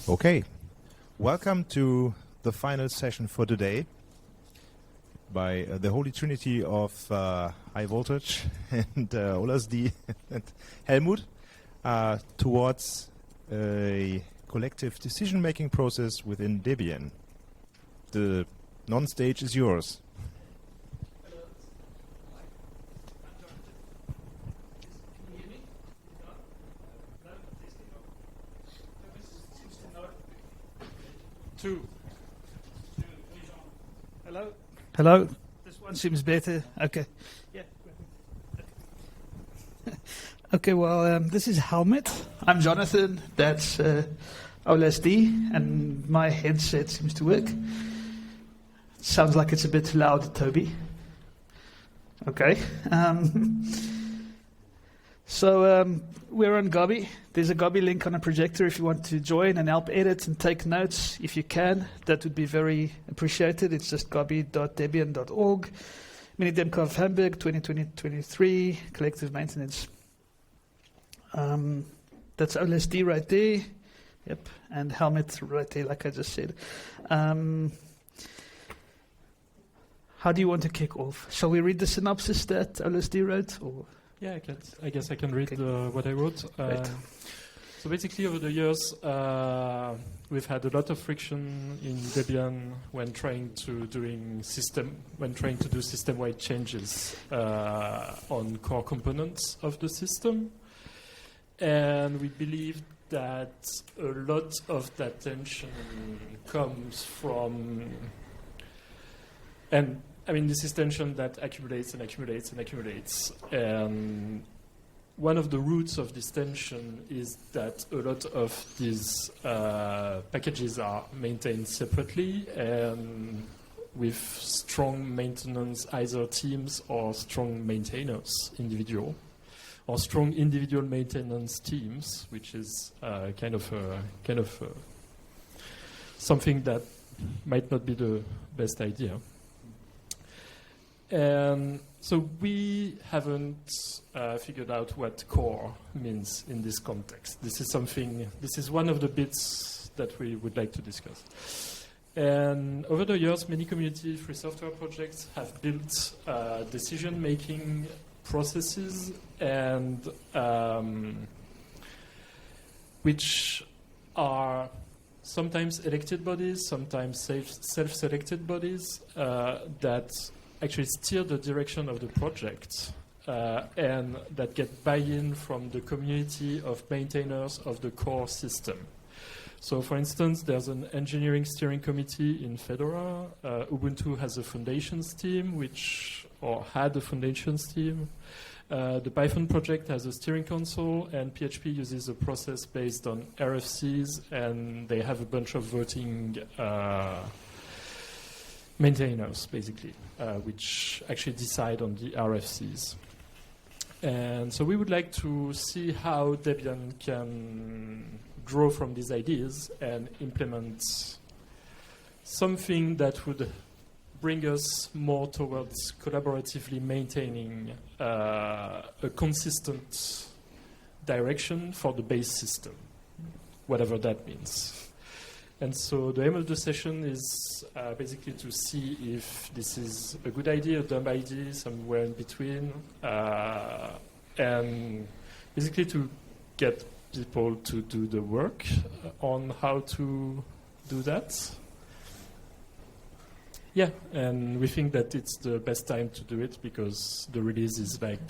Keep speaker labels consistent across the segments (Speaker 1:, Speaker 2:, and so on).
Speaker 1: Okay, welcome to the final session for today by the Holy Trinity of High Voltage and OLSD and Helmut towards a collective decision-making process within Debian. The non-stage is yours.
Speaker 2: Two. Hello? Hello? This one seems better. Okay. Yeah. Okay, well, this is Helmut. I'm Jonathan. That's OLSD, and my headset seems to work. Sounds like it's a bit loud, Toby. Okay. So we're on Gobby. There's a Gobby link on a projector if you want to join and help edit and take notes. If you can, that would be very appreciated. It's just gobby.debian.org. Mini-debconf Hamburg 2020-23, collective maintenance. That's OLSD right there. Yep, and Helmut right there, like I just said. How do you want to kick off? Shall we read the synopsis that OLSD wrote? Or?
Speaker 3: Yeah, I guess I can read what I wrote.
Speaker 2: Right.
Speaker 3: So basically, over the years, we've had a lot of friction in Debian when trying to do system-wide changes on core components of the system, and we believe that a lot of that tension comes from this is tension that accumulates and accumulates and accumulates. And one of the roots of this tension is that a lot of these packages are maintained separately and with strong maintenance, either teams or strong maintainers, individual, or strong individual maintenance teams, which is kind of something that might not be the best idea. And so we haven't figured out what core means in this context. This is one of the bits that we would like to discuss. And over the years, many community free software projects have built decision-making processes and which are sometimes elected bodies, sometimes self-selected bodies that actually steer the direction of the project and that get buy-in from the community of maintainers of the core system. So, for instance, there's an engineering steering committee in Fedora. Ubuntu has a foundations team, had a foundations team. The Python project has a steering council, and PHP uses a process based on RFCs, and they have a bunch of voting maintainers, basically, which actually decide on the RFCs. And so we would like to see how Debian can grow from these ideas and implement something that would bring us more towards collaboratively maintaining a consistent direction for the base system, whatever that means. And so the aim of the session is basically to see if this is a good idea, a dumb idea, somewhere in between, and basically to get people to do the work on how to do that. Yeah, and we think that it's the best time to do it because the release is like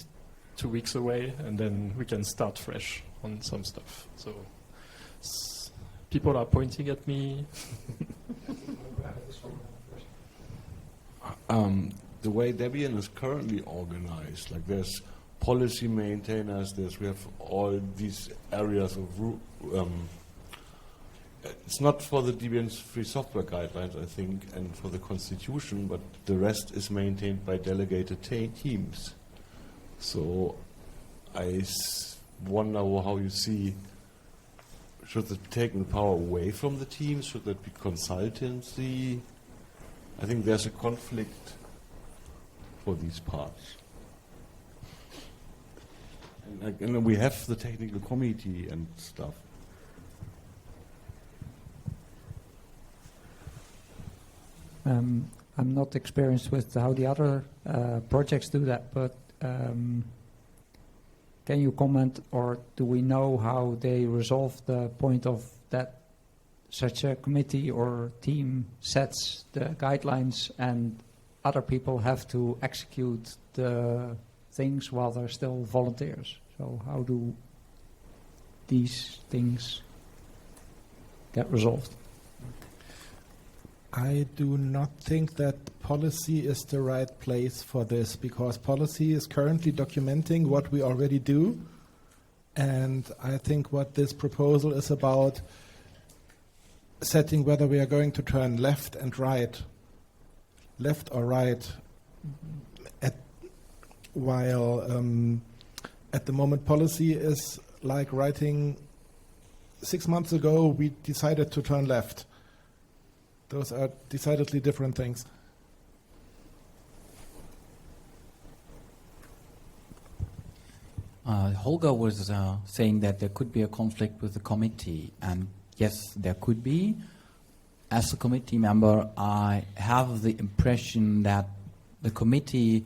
Speaker 3: 2 weeks away, and then we can start fresh on some stuff. So. People are pointing at me.
Speaker 4: The way Debian is currently organized, like there's policy maintainers, we have all these areas of it's not for the Debian's free software guidelines, I think, and for the constitution, but the rest is maintained by delegated teams. So I wonder how you see. Should that be taking power away from the teams? Should that be consultancy? I think there's a conflict for these parts. And we have the technical committee and stuff.
Speaker 5: I'm not experienced with how the other projects do that, but can you comment, or do we know how they resolve the point of that such a committee or team sets the guidelines and other people have to execute the things while they're still volunteers? So how do these things get resolved?
Speaker 6: I do not think that policy is the right place for this, because policy is currently documenting what we already do, and I think what this proposal is about setting whether we are going to turn left and right, left or right, while at the moment policy is like writing 6 months ago we decided to turn left. Those are decidedly different things.
Speaker 7: Holger was saying that there could be a conflict with the committee, and yes, there could be. As a committee member, I have the impression that the committee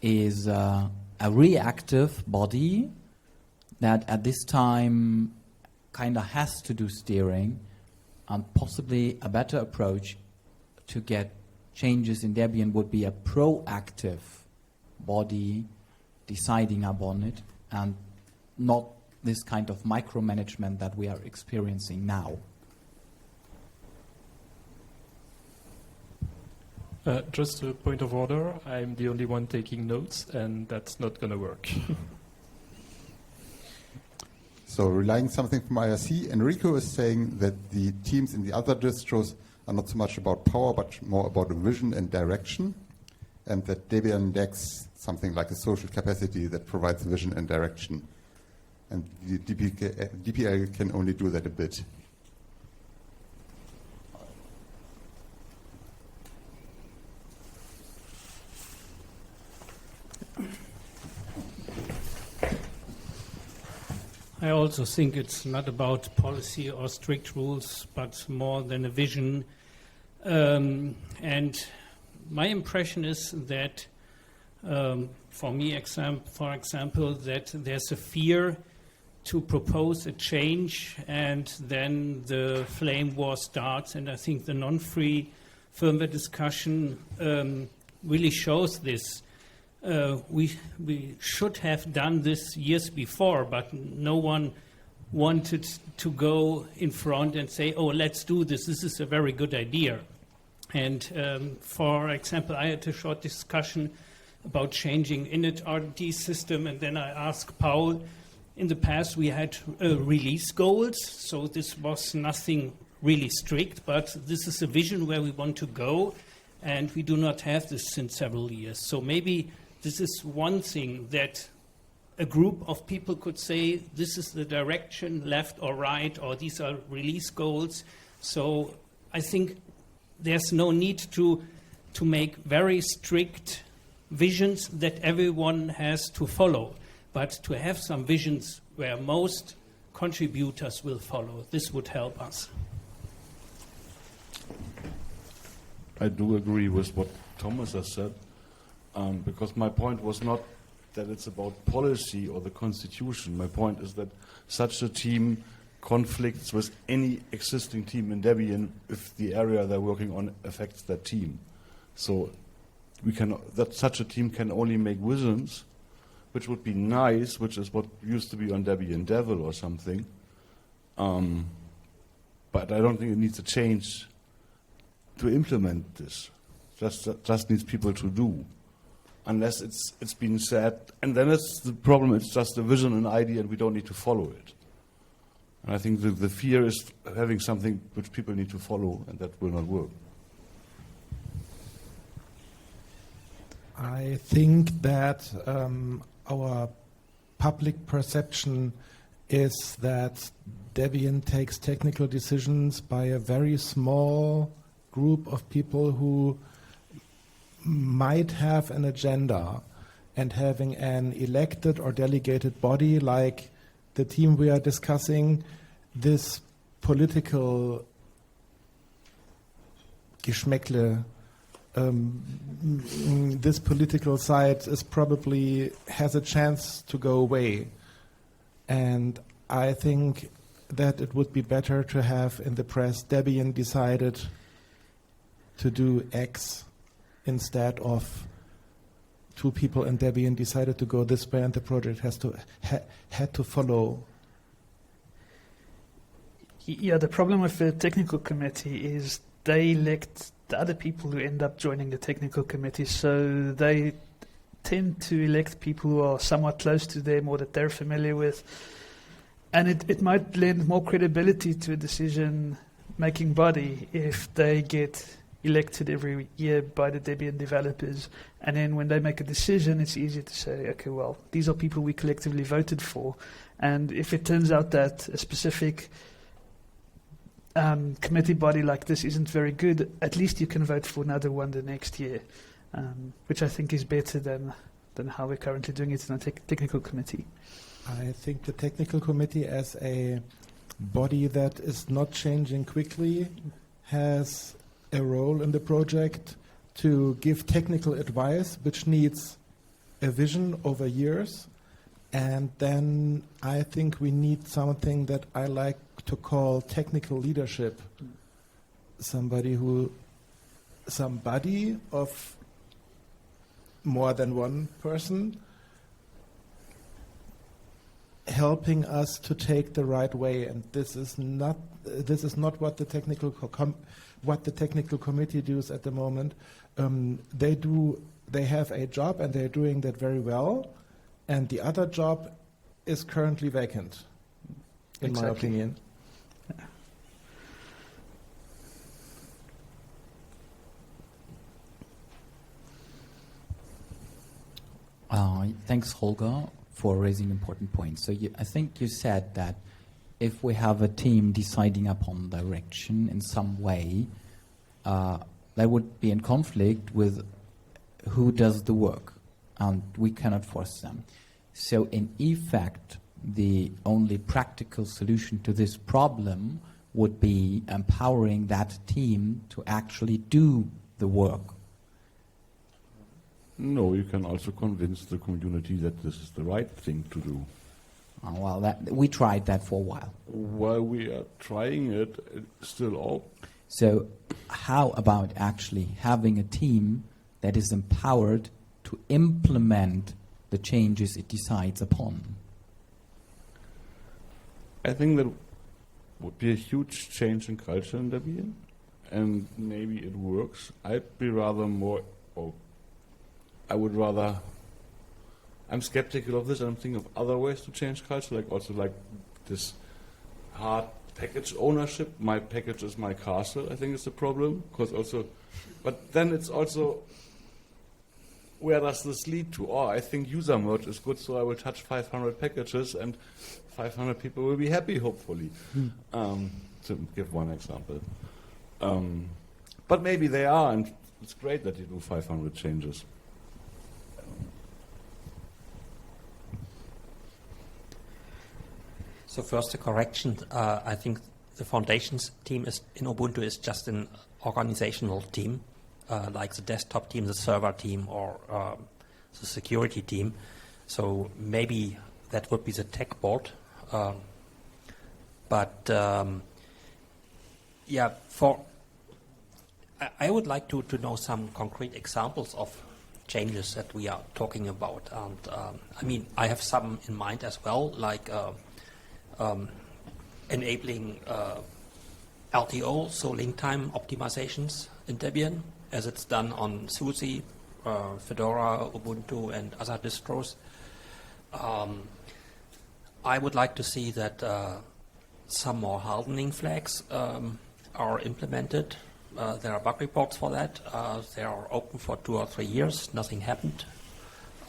Speaker 7: is a reactive body that at this time kind of has to do steering, and possibly a better approach to get changes in Debian would be a proactive body deciding upon it, and not this kind of micromanagement that we are experiencing now.
Speaker 3: Just a point of order, I'm the only one taking notes, and that's not going to work.
Speaker 8: So relying something from IRC, Enrico is saying that the teams in the other distros are not so much about power, but more about a vision and direction, and that Debian lacks something like a social capacity that provides vision and direction. And the DPL can only do that a bit.
Speaker 9: I also think it's not about policy or strict rules, but more than a vision. And my impression is that, for example, that there's a fear to propose a change, and then the flame war starts. And I think the non-free firmware discussion really shows this. We should have done this years before, but no one wanted to go in front and say, oh, let's do this. This is a very good idea. And for example, I had a short discussion about changing init RT system, and then I asked Paul, in the past we had release goals, so this was nothing really strict, but this is a vision where we want to go, and we do not have this since several years. So maybe this is one thing that a group of people could say, this is the direction, left or right, or these are release goals. So I think there's no need to make very strict visions that everyone has to follow, but to have some visions where most contributors will follow. This would help us.
Speaker 4: I do agree with what Thomas has said. Because my point was not that it's about policy or the constitution. My point is that such a team conflicts with any existing team in Debian if the area they're working on affects that team. So such a team can only make visions, which would be nice, which is what used to be on Debian Devil or something. But I don't think it needs a change to implement this. Just needs people to do. Unless it's been said, and then it's the problem, it's just a vision and idea and we don't need to follow it. And I think the fear is having something which people need to follow, and that will not work.
Speaker 6: I think that our public perception is that Debian takes technical decisions by a very small group of people who might have an agenda, and having an elected or delegated body like the team we are discussing, this political Geschmäckle this political side is probably has a chance to go away. And I think that it would be better to have in the press Debian decided to do X instead of two people in Debian decided to go this way and the project had to follow.
Speaker 2: Yeah, the problem with the technical committee is they elect the other people who end up joining the technical committee, so they tend to elect people who are somewhat close to them or that they're familiar with. And it might lend more credibility to a decision-making body if they get elected every year by the Debian developers. And then when they make a decision, it's easier to say, okay, well, these are people we collectively voted for. And if it turns out that a specific committee body like this isn't very good, at least you can vote for another one the next year, which I think is better than how we're currently doing it in a technical committee.
Speaker 6: I think the technical committee as a body that is not changing quickly has a role in the project to give technical advice, which needs a vision over years. And then I think we need something that I like to call technical leadership. Somebody of more than one person helping us to take the right way, and this is not what the technical committee does at the moment. They have a job and they're doing that very well, and the other job is currently vacant, in my opinion.
Speaker 7: Thanks, Holger, for raising important points. So I think you said that if we have a team deciding upon direction in some way, they would be in conflict with who does the work, and we cannot force them. So in effect, the only practical solution to this problem would be empowering that team to actually do the work.
Speaker 4: No, you can also convince the community that this is the right thing to do.
Speaker 7: Well, we tried that for a while.
Speaker 4: While we are trying it, it's still all.
Speaker 7: So how about actually having a team that is empowered to implement the changes it decides upon?
Speaker 4: I think that would be a huge change in culture in Debian, and maybe it works. I'm skeptical of this, and I'm thinking of other ways to change culture, like this hard package ownership. My package is my castle. I think it's a problem, but then it's also, where does this lead to? Oh, I think user merge is good, so I will touch 500 packages, and 500 people will be happy, hopefully. To give one example. But maybe they are, and it's great that you do 500 changes.
Speaker 10: So first, a correction. I think the foundations team in Ubuntu is just an organizational team, like the desktop team, the server team, or the security team. So maybe that would be the tech board. I would like to know some concrete examples of changes that we are talking about. And I have some in mind as well, like enabling LTO, so link time optimizations in Debian, as it's done on SUSE, Fedora, Ubuntu, and other distros. I would like to see that some more hardening flags are implemented. There are bug reports for that. They are open for 2 or 3 years. Nothing happened.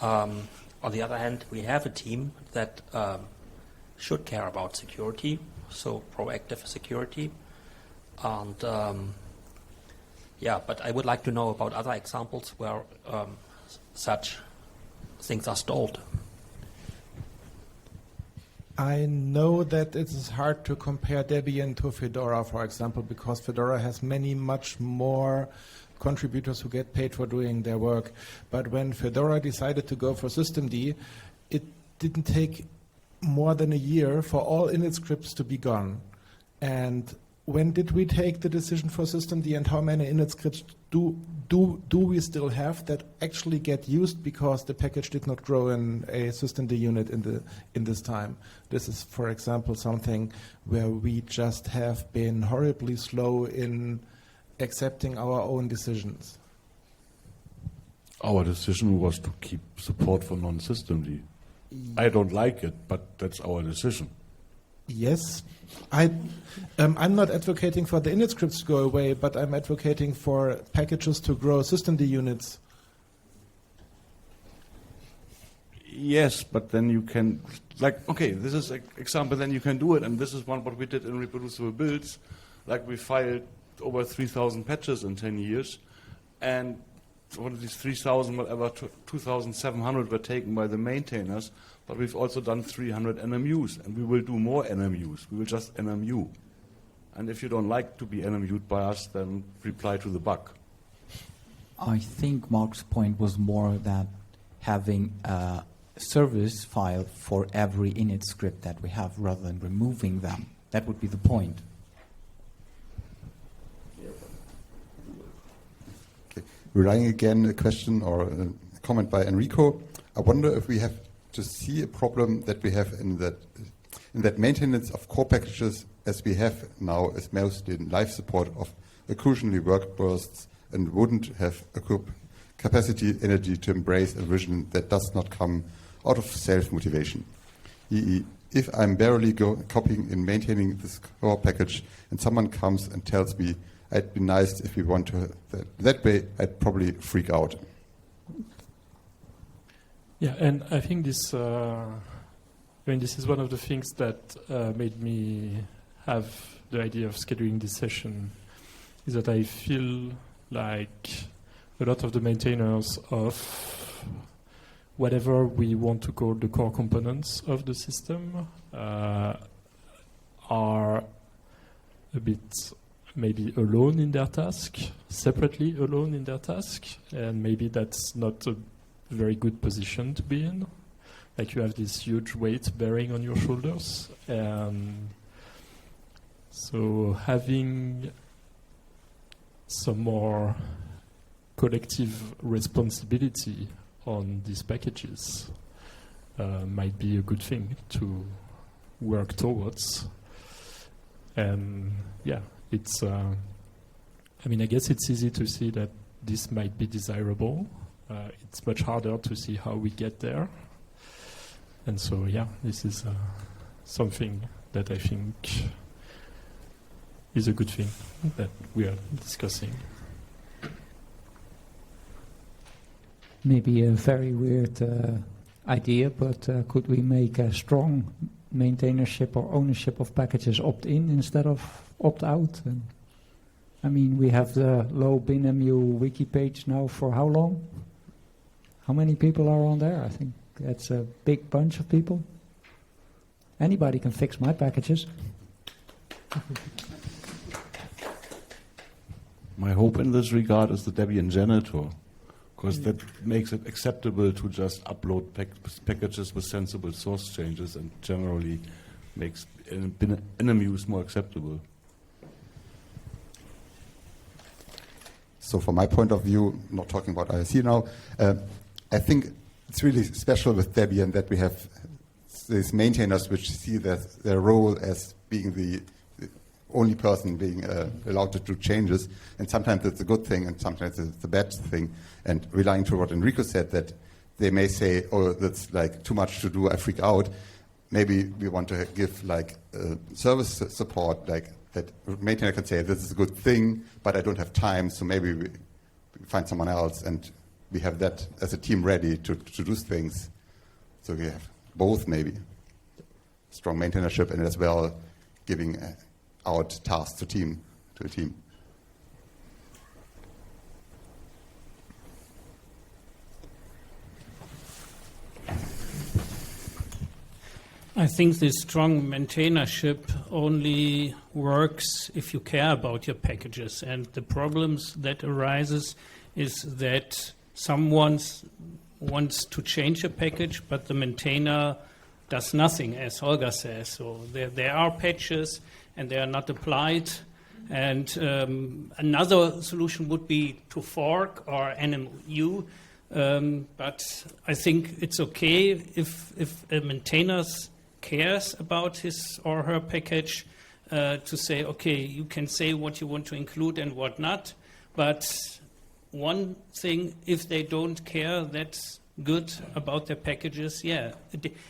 Speaker 10: On the other hand, we have a team that should care about security, so proactive security. And but I would like to know about other examples where such things are stalled.
Speaker 6: I know that it is hard to compare Debian to Fedora, for example, because Fedora has much more contributors who get paid for doing their work. But when Fedora decided to go for systemd, it didn't take more than a year for all init scripts to be gone. And when did we take the decision for systemd, and how many init scripts do we still have that actually get used because the package did not grow in a systemd unit in this time? This is, for example, something where we just have been horribly slow in accepting our own decisions.
Speaker 4: Our decision was to keep support for non-systemd. I don't like it, but that's our decision.
Speaker 6: Yes, I'm not advocating for the init scripts to go away, but I'm advocating for packages to grow systemd units.
Speaker 4: Yes, but then you can, okay, this is an example, then you can do it, and this is what we did in reproducible builds. We filed over 3,000 patches in 10 years, and one of these 3,000, whatever, 2,700 were taken by the maintainers, but we've also done 300 NMUs, and we will do more NMUs. We will just NMU. And if you don't like to be NMU'd by us, then reply to the bug.
Speaker 7: I think Mark's point was more that having a service file for every init script that we have rather than removing them. That would be the point.
Speaker 8: Okay. Relying again a question or a comment by Enrico, I wonder if we have to see a problem that we have in that maintenance of core packages as we have now is mostly in live support of occasionally work bursts and wouldn't have a capacity, energy to embrace a vision that does not come out of self-motivation. If I'm barely copying and maintaining this core package and someone comes and tells me it'd be nice if we want to that way, I'd probably freak out.
Speaker 3: Yeah, and I think this is one of the things that made me have the idea of scheduling this session, is that I feel like a lot of the maintainers of whatever we want to call the core components of the system are a bit maybe alone in their task, separately alone in their task, and maybe that's not a very good position to be in. You have this huge weight bearing on your shoulders, and so having some more collective responsibility on these packages might be a good thing to work towards. And yeah, it's I guess it's easy to see that this might be desirable. It's much harder to see how we get there. And so, yeah, this is something that I think is a good thing that we are discussing.
Speaker 5: Maybe a very weird idea, but could we make a strong maintainership or ownership of packages opt-in instead of opt-out? And we have the low binmu wiki page now for how long? How many people are on there? I think that's a big bunch of people. Anybody can fix my packages.
Speaker 4: My hope in this regard is the Debian janitor, because that makes it acceptable to just upload packages with sensible source changes and generally makes NMUs more acceptable.
Speaker 8: So from my point of view, not talking about IRC now, I think it's really special with Debian that we have these maintainers which see their role as being the only person being allowed to do changes, and sometimes it's a good thing and sometimes it's a bad thing. And relying to what Enrico said, that they may say, oh, that's too much to do, I freak out. Maybe we want to give service support, that maintainer can say, this is a good thing, but I don't have time, so maybe we find someone else, and we have that as a team ready to do things. So we have both, maybe strong maintainership and as well giving out tasks to a team.
Speaker 9: I think this strong maintainership only works if you care about your packages. And the problems that arises is that someone wants to change a package, but the maintainer does nothing, as Holger says. So there are patches and they are not applied. And another solution would be to fork or NMU. But I think it's okay if a maintainer cares about his or her package to say, okay, you can say what you want to include and what not. But one thing, if they don't care, that's good about their packages. Yeah,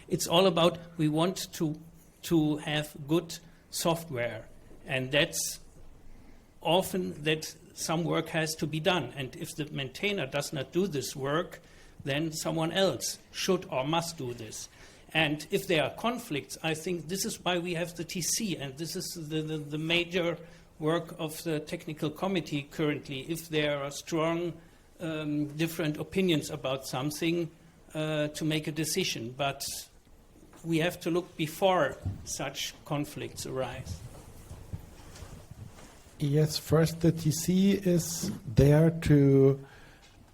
Speaker 9: it's all about we want to have good software, and that's often that some work has to be done. And if the maintainer does not do this work, then someone else should or must do this. And if there are conflicts, I think this is why we have the TC, and this is the major work of the technical committee currently. If there are strong different opinions about something, to make a decision. But we have to look before such conflicts arise.
Speaker 6: Yes, first the TC is there to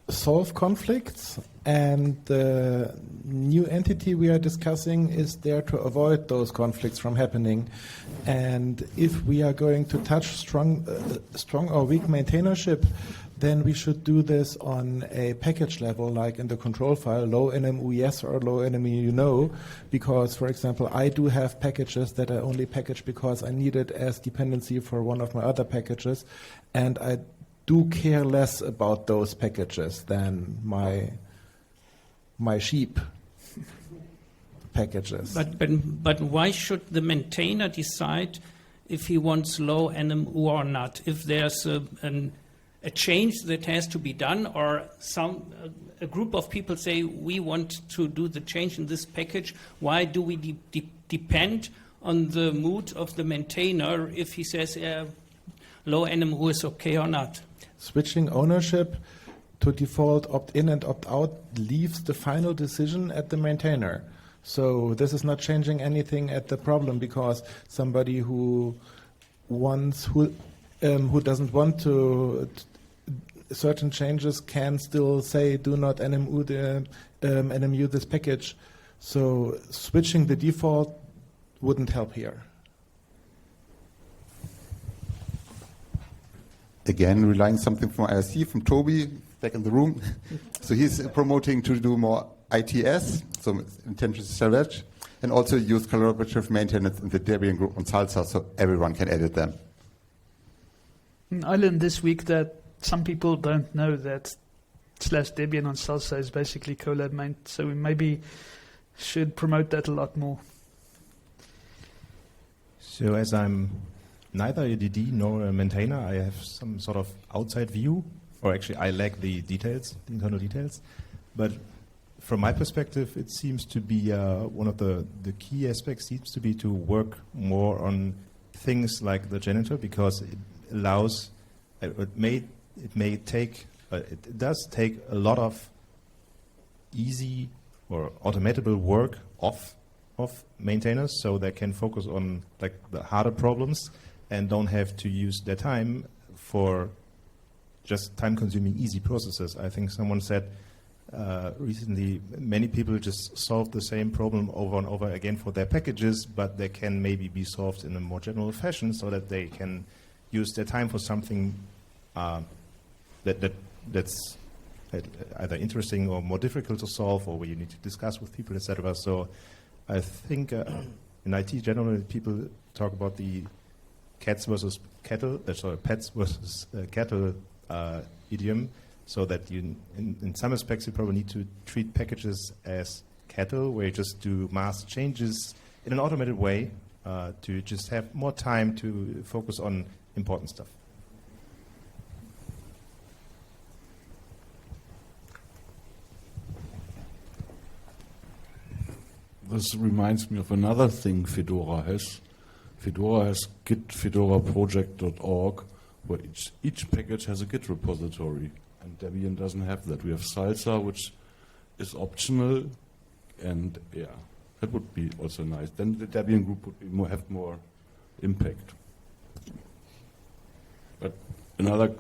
Speaker 6: solve conflicts, and the new entity we are discussing is there to avoid those conflicts from happening. And if we are going to touch strong or weak maintainership, then we should do this on a package level, like in the control file, low NMU yes or low NMU no, because, for example, I do have packages that I only package because I need it as dependency for one of my other packages, and I do care less about those packages than my sheep packages.
Speaker 9: But why should the maintainer decide if he wants low NMU or not? If there's a change that has to be done, or a group of people say we want to do the change in this package, why do we depend on the mood of the maintainer if he says low NMU is okay or not?
Speaker 6: Switching ownership to default opt-in and opt-out leaves the final decision at the maintainer. So this is not changing anything at the problem, because somebody who doesn't want to certain changes can still say do not NMU this package. So switching the default wouldn't help here.
Speaker 8: Again, relying something from IRC, from Toby, back in the room. So he's promoting to do more ITS, so intention storage, and also use collaborative maintenance in the Debian group on Salsa, so everyone can edit them.
Speaker 2: I learned this week that some people don't know that /Debian on Salsa is basically Colab main, so we maybe should promote that a lot more.
Speaker 1: So as I'm neither a DD nor a maintainer, I have some sort of outside view, or actually I lack the details, the internal details. But from my perspective, it seems to be one of the key aspects seems to be to work more on things like the janitor, because it allows, it does take a lot of easy or automatable work off of maintainers, so they can focus on like the harder problems and don't have to use their time for just time-consuming easy processes. I think someone said recently many people just solve the same problem over and over again for their packages, but they can maybe be solved in a more general fashion so that they can use their time for something that's either interesting or more difficult to solve, or where you need to discuss with people, etc. So I think in IT generally people talk about the pets versus cattle idiom, so that you, in some aspects, you probably need to treat packages as cattle, where you just do mass changes in an automated way to just have more time to focus on important stuff.
Speaker 11: This reminds me of another thing Fedora has. Fedora has git fedoraproject.org, where each package has a Git repository, and Debian doesn't have that. We have Salsa, which is optional, and That would be also nice. Then the Debian group would be have more impact. But another,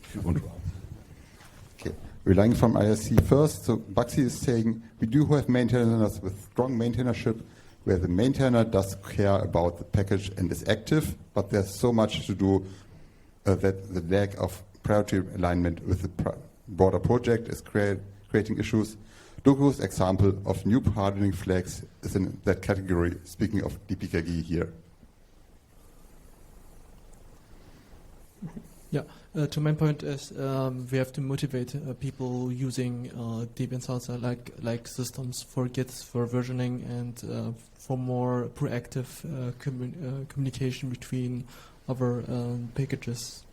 Speaker 11: if you want to ask.
Speaker 8: Okay, relying from IRC first. So Baxi is saying we do have maintainers with strong maintainership, where the maintainer does care about the package and is active, but there's so much to do that the lack of priority alignment with the broader project is creating issues. Doku's example of new hardening flags is in that category, speaking of DPKG here.
Speaker 12: Yeah, to my point is we have to motivate people using Debian Salsa like systems for Gits, for versioning, and for more proactive communication between our packages.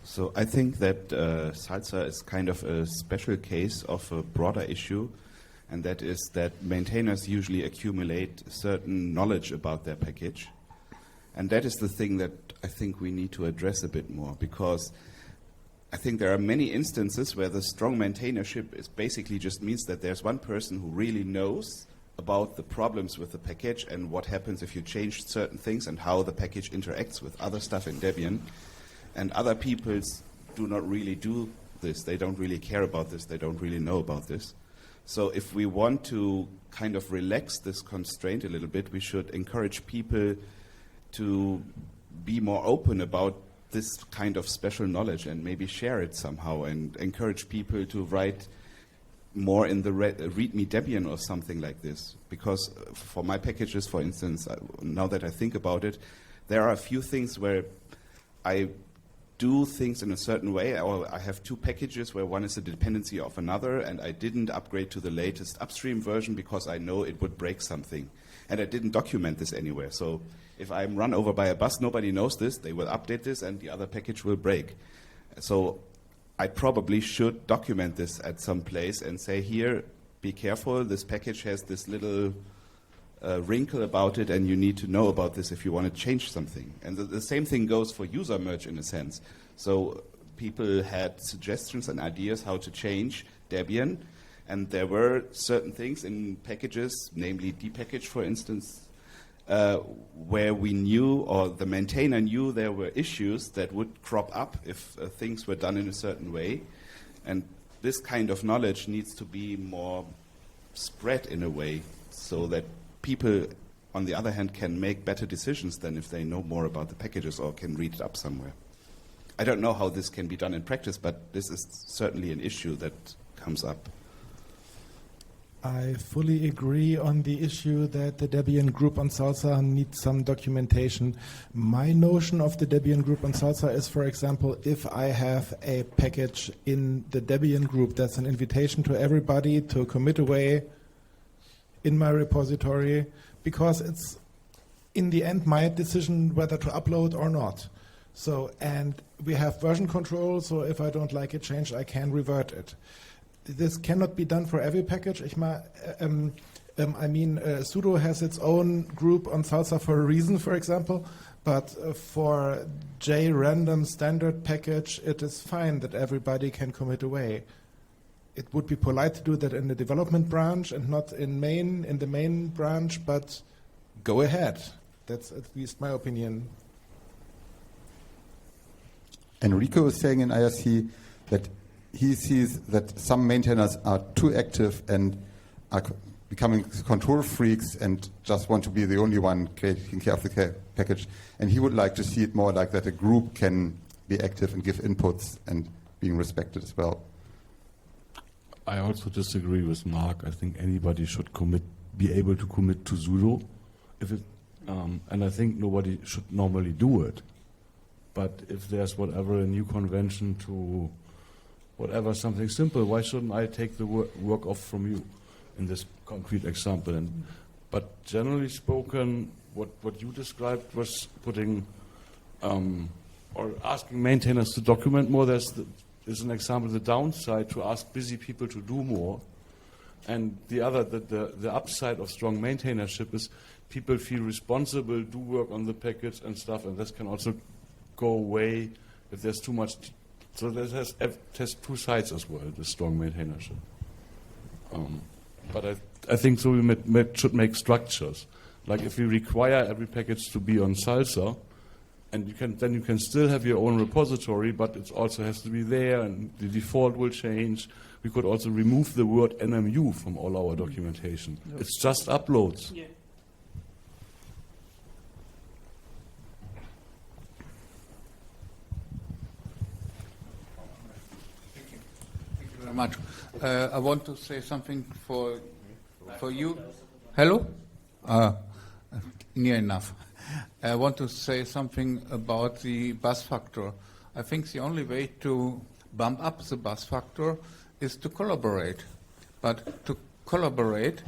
Speaker 13: So I think that Salsa is kind of a special case of a broader issue, and that is that maintainers usually accumulate certain knowledge about their package. And that is the thing that I think we need to address a bit more, because I think there are many instances where the strong maintainership is basically just means that there's one person who really knows about the problems with the package and what happens if you change certain things and how the package interacts with other stuff in Debian. And other people do not really do this. They don't really care about this. They don't really know about this. So if we want to kind of relax this constraint a little bit, we should encourage people to be more open about this kind of special knowledge and maybe share it somehow, and encourage people to write more in the README Debian or something like this. Because for my packages, for instance, now that I think about it, there are a few things where I do things in a certain way, or I have two packages where one is a dependency of another, and I didn't upgrade to the latest upstream version because I know it would break something. And I didn't document this anywhere. So if I'm run over by a bus, nobody knows this, they will update this, and the other package will break. So I probably should document this at some place and say, here, be careful, this package has this little wrinkle about it, and you need to know about this if you want to change something. And the same thing goes for user merge in a sense. So people had suggestions and ideas how to change Debian, and there were certain things in packages, namely dpackage, for instance, where we knew, or the maintainer knew, there were issues that would crop up if things were done in a certain way. And this kind of knowledge needs to be more spread in a way, so that people, on the other hand, can make better decisions than if they know more about the packages or can read it up somewhere. I don't know how this can be done in practice, but this is certainly an issue that comes up.
Speaker 6: I fully agree on the issue that the Debian group on Salsa needs some documentation. My notion of the Debian group on Salsa is, for example, if I have a package in the Debian group, that's an invitation to everybody to commit away in my repository, because it's in the end my decision whether to upload or not. So, and we have version control, so if I don't like it changed, I can revert it. This cannot be done for every package. Sudo has its own group on Salsa for a reason, for example, but for JRandom standard package, it is fine that everybody can commit away. It would be polite to do that in the development branch and not in the main branch, but go ahead. That's at least my opinion.
Speaker 8: Enrico is saying in IRC that he sees that some maintainers are too active and are becoming control freaks and just want to be the only one taking care of the package. And he would like to see it more like that a group can be active and give inputs and being respected as well.
Speaker 11: I also disagree with Mark. I think anybody should be able to commit to sudo, and I think nobody should normally do it. But if there's whatever a new convention to whatever something simple, why shouldn't I take the work off from you in this concrete example? But generally spoken, what you described was putting or asking maintainers to document more. Is an example, the downside to ask busy people to do more. And the upside of strong maintainership is people feel responsible, do work on the package and stuff, and this can also go away if there's too much So that has two sides as well, the strong maintainership. But I think so we should make structures. Like if we require every package to be on salsa, and you can still have your own repository, but it also has to be there, and the default will change. We could also remove the word NMU from all our documentation.
Speaker 2: Yep.
Speaker 11: It's just uploads.
Speaker 9: Yeah.
Speaker 14: Thank you very much. I want to say something for you. Hello? Near enough. I want to say something about the bus factor. I think the only way to bump up the bus factor is to collaborate. But to collaborate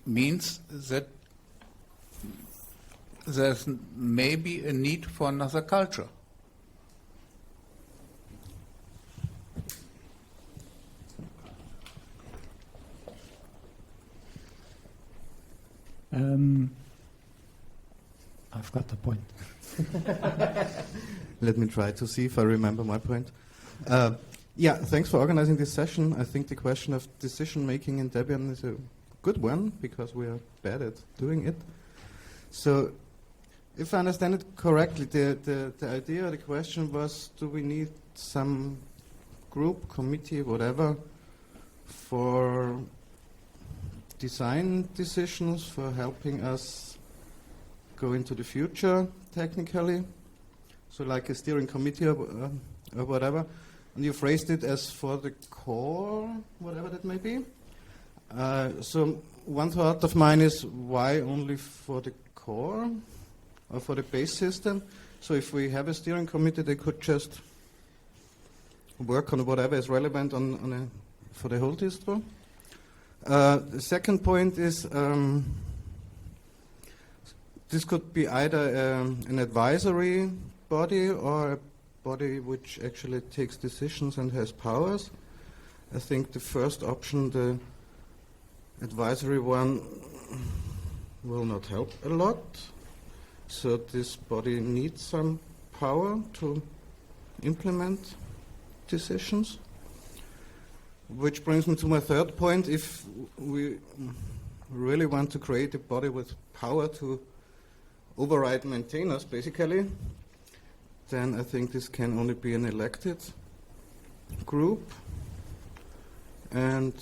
Speaker 14: means that there's maybe a need for another culture.
Speaker 5: I've got the point.
Speaker 15: Let me try to see if I remember my point. Yeah, thanks for organizing this session. I think the question of decision making in Debian is a good one because we are bad at doing it. So, if I understand it correctly, the idea or the question was, do we need some group, committee, whatever, for design decisions, for helping us go into the future technically? So like a steering committee or whatever. And you phrased it as for the core, whatever that may be. So one thought of mine is, why only for the core or for the base system? So if we have a steering committee, they could just work on whatever is relevant for the whole distro. The second point is, this could be either an advisory body or a body which actually takes decisions and has powers. I think the first option, the advisory one, will not help a lot. So this body needs some power to implement decisions. Which brings me to my third point. If we really want to create a body with power to override maintainers, basically, then I think this can only be an elected group. And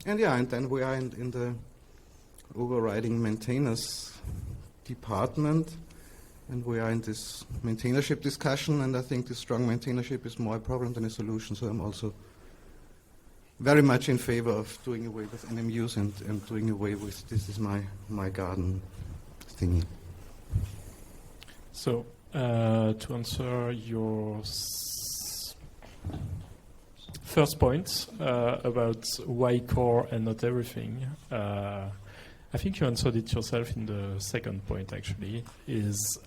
Speaker 15: then we are in the overriding maintainers department, and we are in this maintainership discussion, and I think the strong maintainership is more a problem than a solution, so I'm also very much in favor of doing away with NMUs and doing away with this is my garden thingy.
Speaker 3: So, to answer your first point about why core and not everything, I think you answered it yourself in the second point, actually, is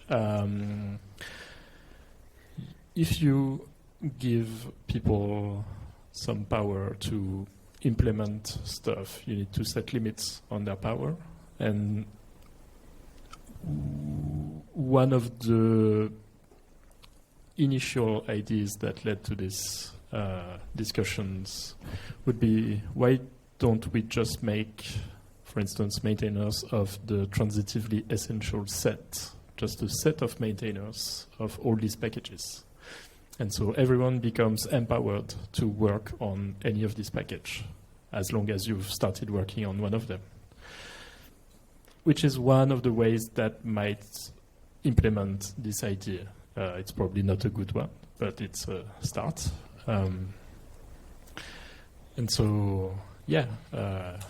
Speaker 3: if you give people some power to implement stuff, you need to set limits on their power. And one of the initial ideas that led to these discussions would be, why don't we just make, for instance, maintainers of the transitively essential set, just a set of maintainers of all these packages? And so everyone becomes empowered to work on any of these packages, as long as you've started working on one of them. Which is one of the ways that might implement this idea. It's probably not a good one, but it's a start. And so,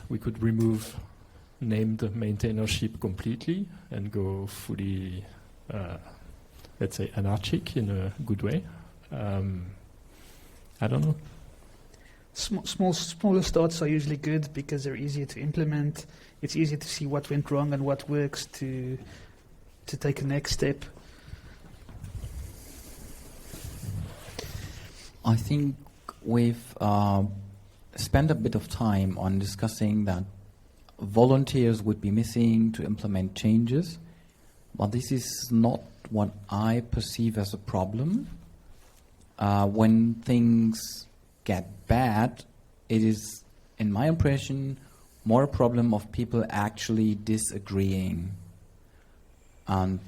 Speaker 3: we could remove named maintainership completely and go fully, let's say, anarchic in a good way. I don't know.
Speaker 2: Smaller starts are usually good because they're easier to implement. It's easier to see what went wrong and what works to take a next step.
Speaker 7: I think we've spent a bit of time on discussing that volunteers would be missing to implement changes, but this is not what I perceive as a problem. when things get bad, it is, in my impression, more a problem of people actually disagreeing. And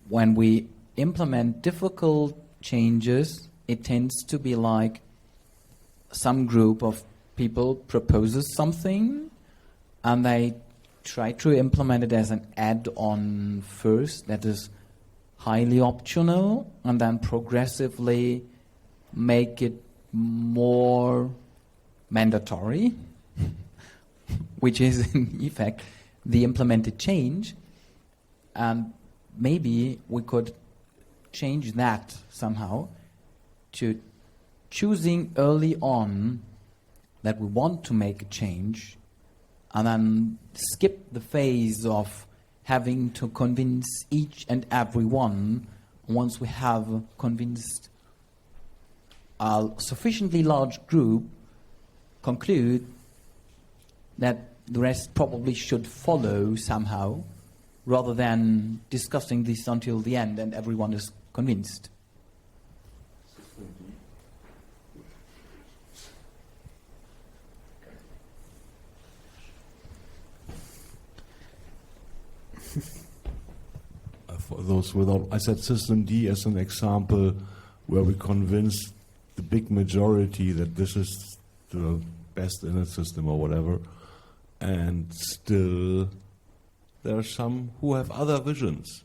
Speaker 7: when we implement difficult changes, it tends to be like some group of people proposes something and they try to implement it as an add-on first that is highly optional, and then progressively make it more mandatory, which is in effect the implemented change. And maybe we could change that somehow to choosing early on that we want to make a change, and then skip the phase of having to convince each and every one. Once we have convinced a sufficiently large group, conclude that the rest probably should follow somehow, rather than discussing this until the end and everyone is convinced.
Speaker 11: For those without, I said System D as an example where we convinced the big majority that this is the best in a system or whatever, and still there are some who have other visions.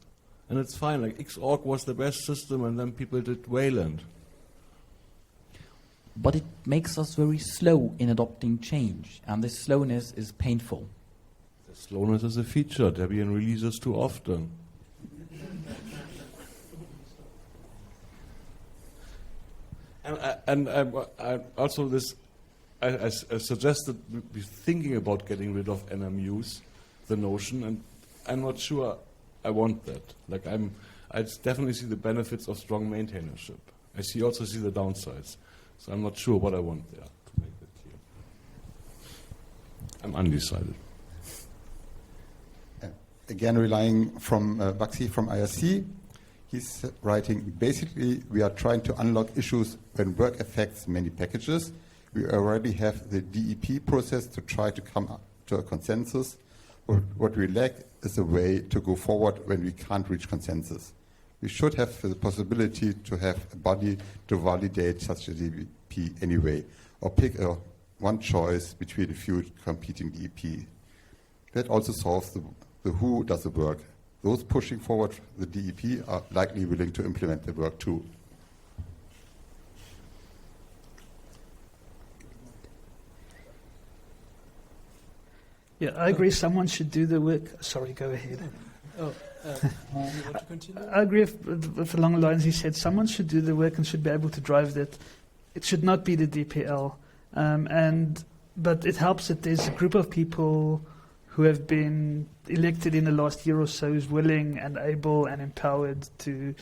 Speaker 11: And it's fine, like Xorg was the best system and then people did Wayland.
Speaker 7: But it makes us very slow in adopting change, and this slowness is painful.
Speaker 11: The slowness is a feature. Debian releases too often. And I also I suggested thinking about getting rid of NMUs, the notion, and I'm not sure I want that. Like I definitely see the benefits of strong maintainership. I also see the downsides. So I'm not sure what I want there, to make that clear. I'm undecided.
Speaker 8: Again, relying from Baxi from IRC, he's writing, basically we are trying to unlock issues when work affects many packages. We already have the DEP process to try to come up to a consensus. What we lack is a way to go forward when we can't reach consensus. We should have the possibility to have a body to validate such a DEP anyway, or pick one choice between a few competing DEP. That also solves the who does the work. Those pushing forward the DEP are likely willing to implement the work too.
Speaker 2: Yeah, I agree. Someone should do the work. Sorry, go ahead.
Speaker 12: Oh, you want to continue?
Speaker 2: I agree with along the lines he said. Someone should do the work and should be able to drive that. It should not be the DPL. But it helps that there's a group of people who have been elected in the last year or so who's willing and able and empowered to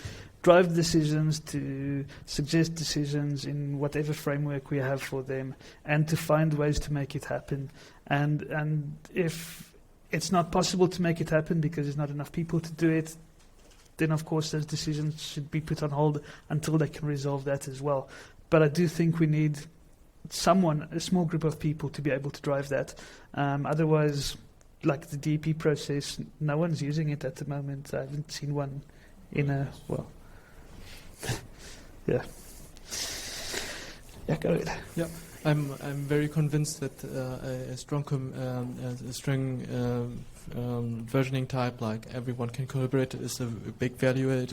Speaker 2: drive decisions, to suggest decisions in whatever framework we have for them, and to find ways to make it happen. And if it's not possible to make it happen because there's not enough people to do it, then of course those decisions should be put on hold until they can resolve that as well. But I do think we need someone, a small group of people, to be able to drive that. Otherwise, like the DEP process, no one's using it at the moment. I haven't seen one in a, well, yeah. Yeah, go ahead.
Speaker 12: Yeah, I'm very convinced that a strong versioning type like everyone can collaborate is a big value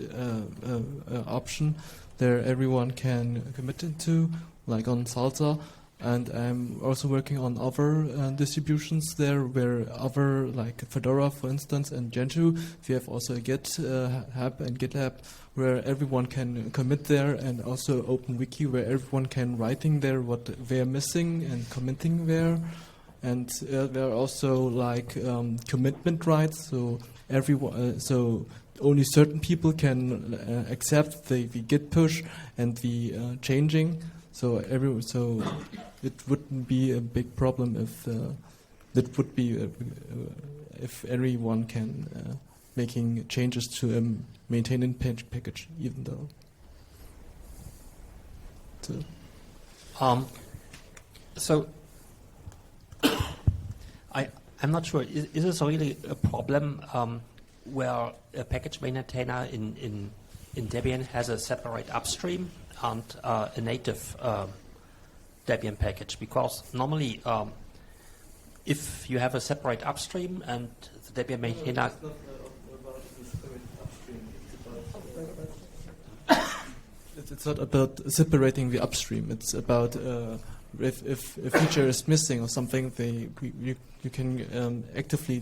Speaker 12: option. There everyone can commit into, like on Salsa. And I'm also working on other distributions there, where other, like Fedora, for instance, and Gentoo, we have also a Git hub and GitLab, where everyone can commit there, and also OpenWiki, where everyone can writing there what they're missing and commenting there. And there are also like commitment rights, so everyone, so only certain people can accept the Git push and the changing. So it wouldn't be a big problem if that would be if everyone can making changes to a maintaining package, even though.
Speaker 10: So I'm not sure. Is this really a problem where a package maintainer in Debian has a separate upstream and a native Debian package? Because normally, if you have a separate upstream and the Debian maintainer
Speaker 12: It's not about separating the upstream. It's about if a feature is missing or something, you can actively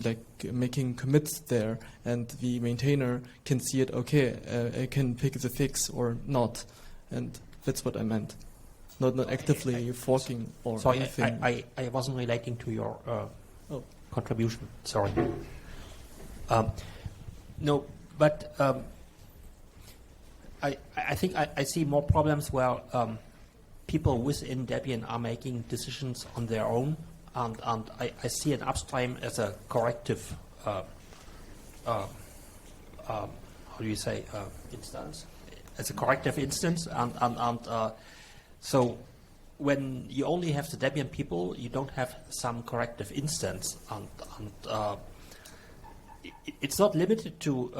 Speaker 12: making commits there, and the maintainer can see it. Okay, I can pick the fix or not, and that's what I meant. Not actively forking or anything.
Speaker 10: I wasn't relating to your contribution. Sorry. No, but. I think I see more problems where people within Debian are making decisions on their own, and I see an upstream as a corrective, how do you say, instance? As a corrective instance, and so when you only have the Debian people, you don't have some corrective instance, and it's not limited to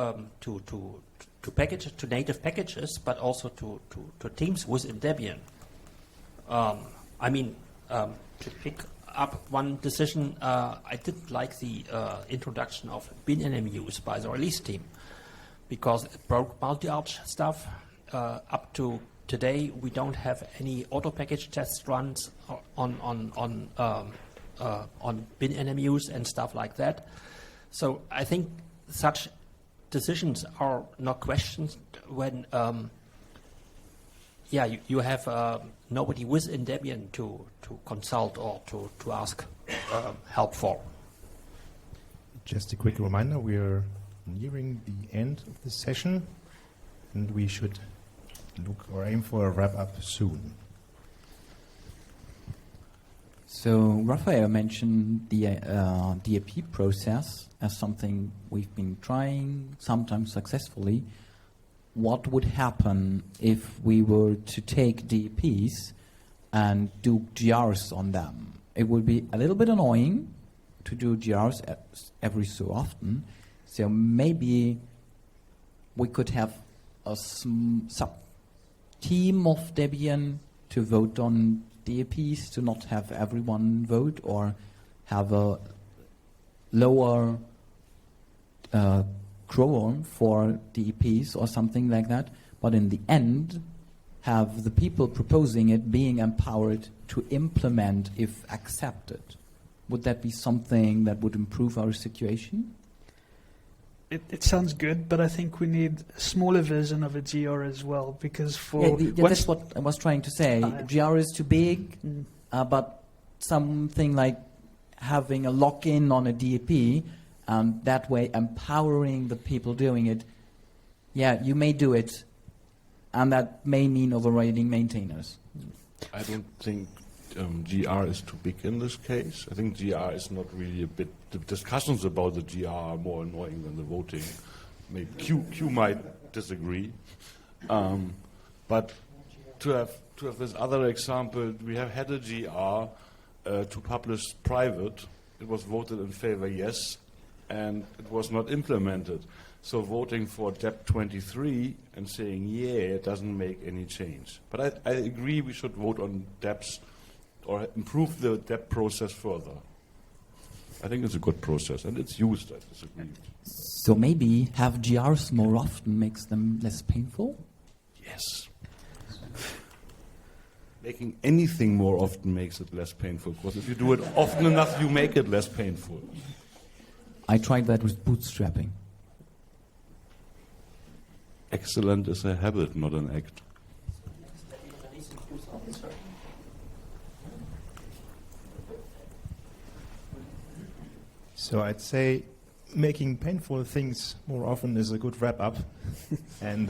Speaker 10: native packages, but also to teams within Debian. To pick up one decision, I didn't like the introduction of bin-NMUs by the release team, because it broke multi-arch stuff. Up to today, we don't have any auto package test runs on bin-NMUs and stuff like that. So I think such decisions are not questioned when you have nobody within Debian to consult or to ask help for.
Speaker 1: Just a quick reminder, we are nearing the end of the session, and we should look or aim for a wrap-up soon.
Speaker 7: So Raphael mentioned the DAP process as something we've been trying, sometimes successfully. What would happen if we were to take DAPs and do GRs on them? It would be a little bit annoying to do GRs every so often. So maybe we could have a sub-team of Debian to vote on DAPs, to not have everyone vote, or have a lower quorum for DAPs or something like that, but in the end have the people proposing it being empowered to implement if accepted. Would that be something that would improve our situation?
Speaker 2: It sounds good, but I think we need a smaller version of a GR as well, because
Speaker 7: that's what I was trying to say. GR is too big, but something like having a lock-in on a DAP, and that way empowering the people doing it. Yeah, you may do it, and that may mean overriding maintainers.
Speaker 4: I don't think GR is too big in this case. I think GR is not really a bit. The discussions about the GR are more annoying than the voting. Maybe Q might disagree, but to have this other example, we have had a GR to publish private. It was voted in favor yes, and it was not implemented. So voting for DEP 23 and saying yeah, it doesn't make any change. But I agree we should vote on DEPs or improve the DEP process further. I think it's a good process, and it's used, I disagree.
Speaker 7: So maybe have GRs more often makes them less painful?
Speaker 4: Yes. Making anything more often makes it less painful, because if you do it often enough, you make it less painful.
Speaker 7: I tried that with bootstrapping.
Speaker 4: Excellent is a habit, not an act.
Speaker 1: So I'd say making painful things more often is a good wrap-up. And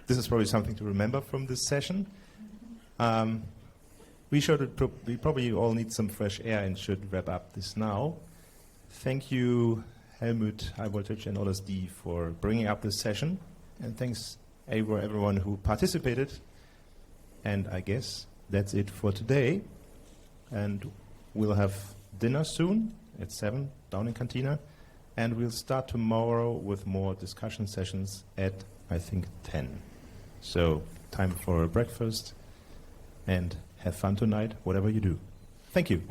Speaker 1: this is probably something to remember from this session. We probably all need some fresh air and should wrap up this now. Thank you, Helmut, High Voltage, and Others D for bringing up this session. And thanks everyone who participated. And I guess that's it for today. And we'll have dinner soon at 7 down in Cantina. And we'll start tomorrow with more discussion sessions at, I think, 10. So time for a breakfast and have fun tonight, whatever you do. Thank you.